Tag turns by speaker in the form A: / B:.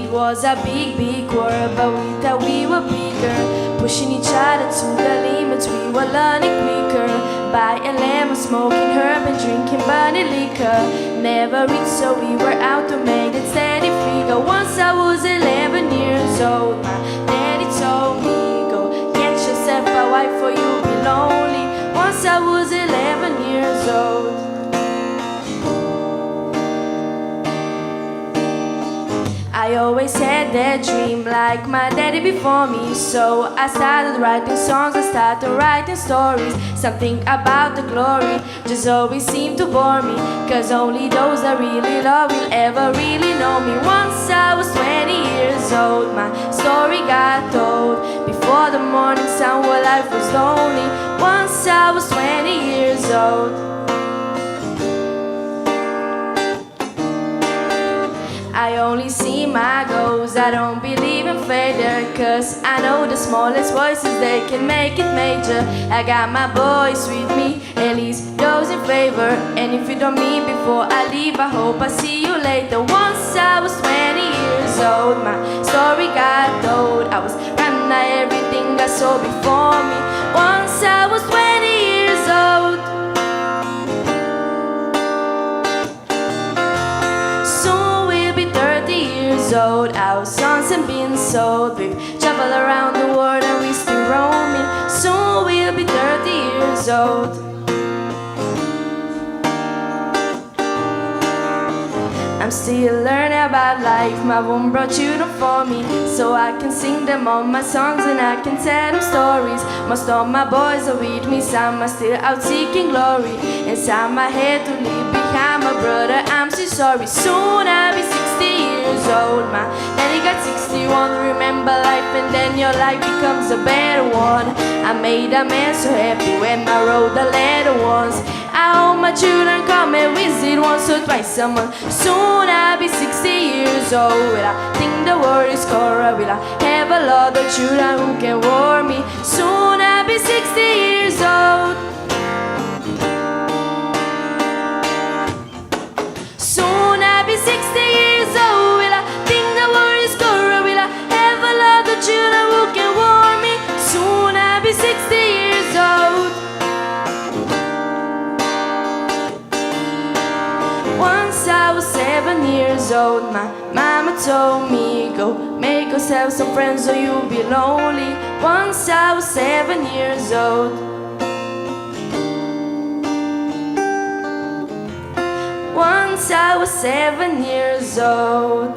A: It was a big, big world, but we thought we were bigger. Pushing each other to the limits, we were learning quicker. Buying lemon, smoking herb and drinking bunny liquor. Never rich, so we were out to make that steady figure. Once I was 11 years old, my daddy told me, go get yourself a wife or you'll be lonely. Once I was 11 years old. I always had that dream like my daddy before me. So I started writing songs, I started writing stories. Something about the glory just always seemed to bore me, cause only those I really love will ever really know me. Once I was 20 years old, my story got told. Before the morning sun, well, life was lonely. Once I was 20 years old. I only see my goals, I don't believe in failure, cause I know the smallest voices, they can make it major. I got my boys with me, at least those in favor. And if you don't meet before I leave, I hope I see you later. Once I was 20 years old, my story got told. I was running out everything I saw before me. Once I was 20 years old. Old. Our songs have been sold. We've traveled around the world and we still roaming. Soon we'll be 30 years old. I'm still learning about life. My mom brought children for me, so I can sing them all my songs and I can tell them stories. Most of my boys are with me, some are still out seeking glory. Inside my head to leave behind my brother, I'm so sorry. Soon I'll be 60 years old. My daddy got 61. Remember life and then your life becomes a better one. I made a man so happy when I wrote the letter once. I hope my children come and visit once or twice a month. Soon I'll be 60 years old. Will I think the world is corrupt? Will I have a lot of children who can warm me? Soon I'll be 60 years old. Soon I'll be 60 years old. Will I think the world is corrupt? Will I have a lot of children who can warm me? Soon I'll be 60 years old. Once I was 7 years old, my mama told me, go make yourself some friends or you'll be lonely. Once I was 7 years old. Once I was 7 years old.